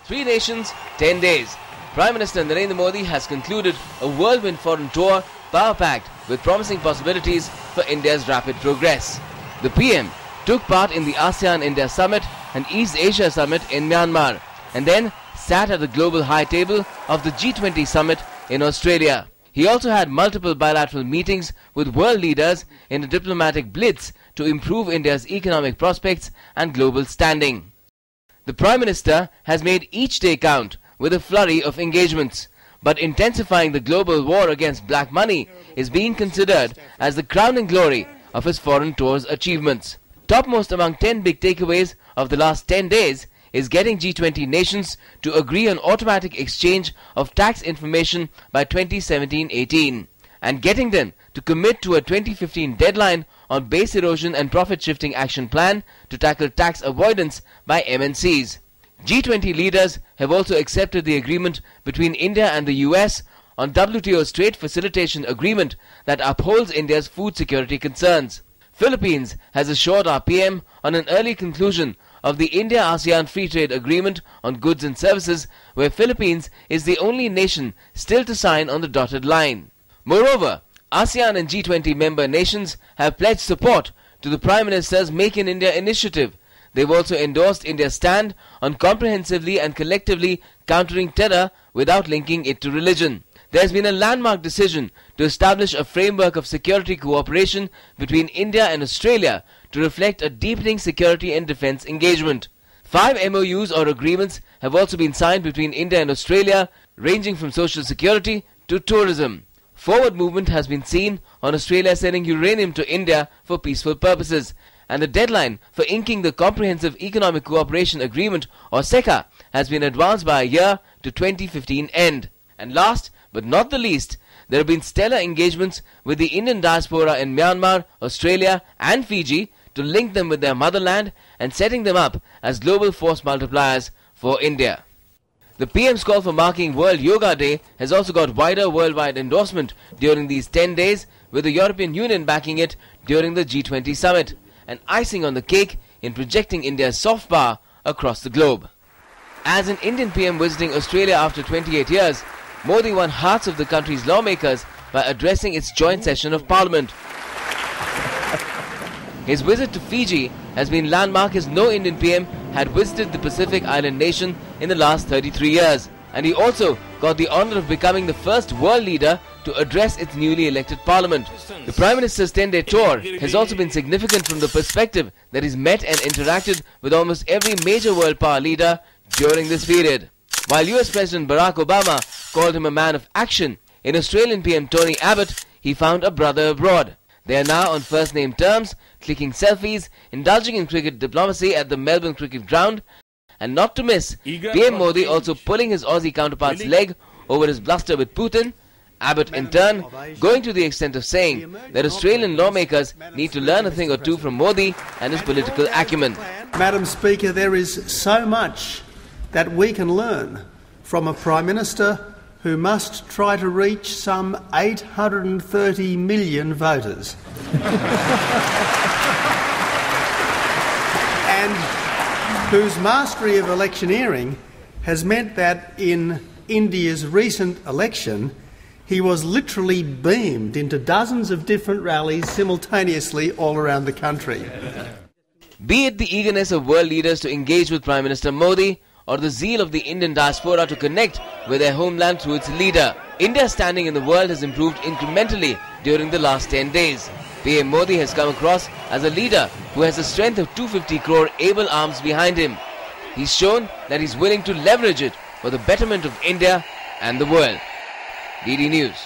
3 nations, 10 days. Prime Minister Narendra Modi has concluded a whirlwind foreign tour, power-packed with promising possibilities for India's rapid progress. The PM took part in the ASEAN-India Summit and East Asia Summit in Myanmar, and then sat at the global high table of the G20 Summit in Australia. He also had multiple bilateral meetings with world leaders in a diplomatic blitz to improve India's economic prospects and global standing. The Prime Minister has made each day count with a flurry of engagements, but intensifying the global war against black money is being considered as the crowning glory of his foreign tour's achievements. Topmost among 10 big takeaways of the last 10 days is getting G20 nations to agree on automatic exchange of tax information by 2017-18 and getting them to commit to a 2015 deadline on base erosion and profit shifting action plan to tackle tax avoidance by MNCs. G20 leaders have also accepted the agreement between India and the US on WTO's trade facilitation agreement that upholds India's food security concerns. Philippines has assured our PM on an early conclusion of the India-ASEAN Free Trade Agreement on goods and services, where Philippines is the only nation still to sign on the dotted line. Moreover, ASEAN and G20 member nations have pledged support to the Prime Minister's Make in India initiative. They've also endorsed India's stand on comprehensively and collectively countering terror without linking it to religion. There has been a landmark decision to establish a framework of security cooperation between India and Australia to reflect a deepening security and defence engagement. 5 MOUs or agreements have also been signed between India and Australia, ranging from social security to tourism. Forward movement has been seen on Australia selling uranium to India for peaceful purposes, and the deadline for inking the Comprehensive Economic Cooperation Agreement or CECA has been advanced by a year to 2015 end. And last but not the least, there have been stellar engagements with the Indian diaspora in Myanmar, Australia and Fiji to link them with their motherland and setting them up as global force multipliers for India. The PM's call for marking World Yoga Day has also got wider worldwide endorsement during these 10 days, with the European Union backing it during the G20 summit, and icing on the cake in projecting India's soft power across the globe. As an Indian PM visiting Australia after 28 years, Modi won hearts of the country's lawmakers by addressing its joint session of Parliament. His visit to Fiji has been landmark as no Indian PM had visited the Pacific island nation in the last 33 years. And he also got the honour of becoming the first world leader to address its newly elected parliament. The Prime Minister's 10-day tour has also been significant from the perspective that he's met and interacted with almost every major world power leader during this period. While US President Barack Obama called him a man of action, in Australian PM Tony Abbott, he found a brother abroad. They are now on first-name terms, clicking selfies, indulging in cricket diplomacy at the Melbourne Cricket Ground, and not to miss, PM Modi also pulling his Aussie counterpart's leg over his bluster with Putin. Abbott, in turn, going to the extent of saying that Australian lawmakers need to learn a thing or two from Modi and his political acumen. Madam Speaker, there is so much that we can learn from a Prime Minister who must try to reach some 830 million voters. And whose mastery of electioneering has meant that in India's recent election, he was literally beamed into dozens of different rallies simultaneously all around the country. Be it the eagerness of world leaders to engage with Prime Minister Modi, or the zeal of the Indian diaspora to connect with their homeland through its leader, India's standing in the world has improved incrementally during the last 10 days. PM Modi has come across as a leader who has the strength of 250 crore able arms behind him. He's shown that he's willing to leverage it for the betterment of India and the world. DD News.